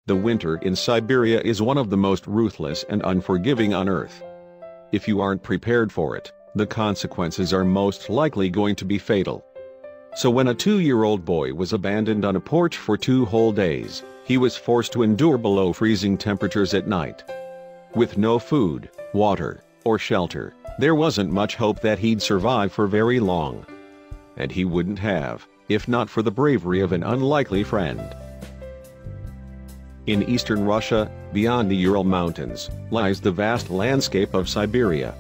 The winter in Siberia is one of the most ruthless and unforgiving on Earth. If you aren't prepared for it, the consequences are most likely going to be fatal. So when a 2-year-old boy was abandoned on a porch for 2 whole days, he was forced to endure below freezing temperatures at night. With no food, water, or shelter, there wasn't much hope that he'd survive for very long. And he wouldn't have, if not for the bravery of an unlikely friend. In eastern Russia, beyond the Ural Mountains, lies the vast landscape of Siberia.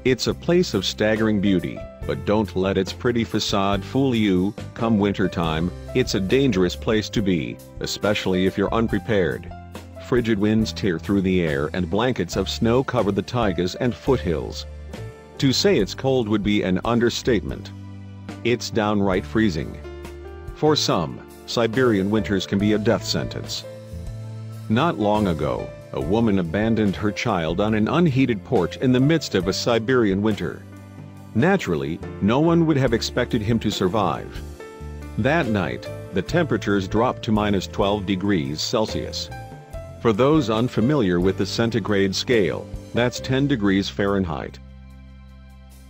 It's a place of staggering beauty, but don't let its pretty facade fool you. Come wintertime, it's a dangerous place to be, especially if you're unprepared. Frigid winds tear through the air and blankets of snow cover the taigas and foothills. To say it's cold would be an understatement. It's downright freezing. For some, Siberian winters can be a death sentence. Not long ago, a woman abandoned her child on an unheated porch in the midst of a Siberian winter. Naturally, no one would have expected him to survive. That night, the temperatures dropped to -12 degrees Celsius. For those unfamiliar with the centigrade scale, that's 10 degrees Fahrenheit.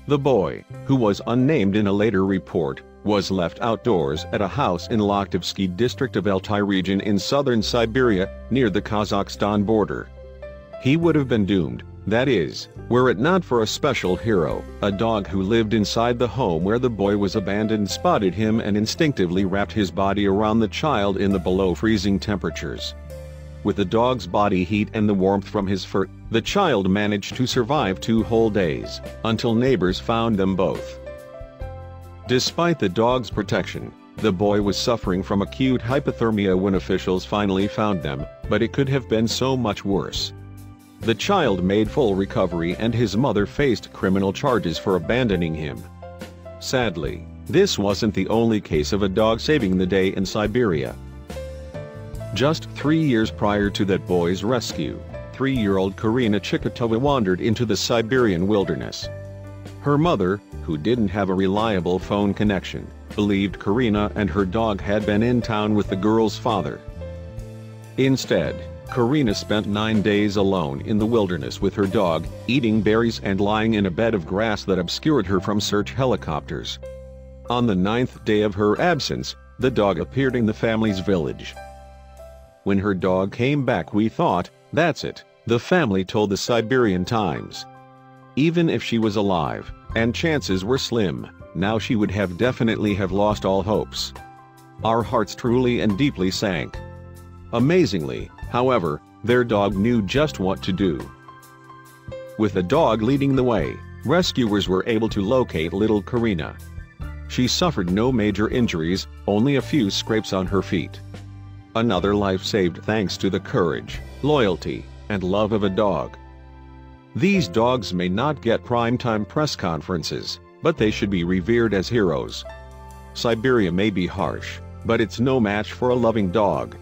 The boy, who was unnamed in a later report, was left outdoors at a house in Loktivsky district of Altai region in southern Siberia, near the Kazakhstan border. He would have been doomed, that is, were it not for a special hero. A dog who lived inside the home where the boy was abandoned spotted him and instinctively wrapped his body around the child in the below freezing temperatures. With the dog's body heat and the warmth from his fur, the child managed to survive 2 whole days, until neighbors found them both. Despite the dog's protection, the boy was suffering from acute hypothermia when officials finally found them, but it could have been so much worse. The child made full recovery and his mother faced criminal charges for abandoning him. Sadly, this wasn't the only case of a dog saving the day in Siberia. Just 3 years prior to that boy's rescue, 3-year-old Karina Chikatova wandered into the Siberian wilderness. Her mother, who didn't have a reliable phone connection, believed Karina and her dog had been in town with the girl's father. Instead, Karina spent 9 days alone in the wilderness with her dog, eating berries and lying in a bed of grass that obscured her from search helicopters. On the 9th day of her absence, the dog appeared in the family's village. When her dog came back, we thought, that's it, the family told the Siberian Times. Even if she was alive, and chances were slim, now she would have definitely lost all hopes. Our hearts truly and deeply sank. Amazingly, however, their dog knew just what to do. With the dog leading the way, rescuers were able to locate little Karina. She suffered no major injuries, only a few scrapes on her feet. Another life saved thanks to the courage, loyalty, and love of a dog. These dogs may not get primetime press conferences, but they should be revered as heroes. Siberia may be harsh, but it's no match for a loving dog.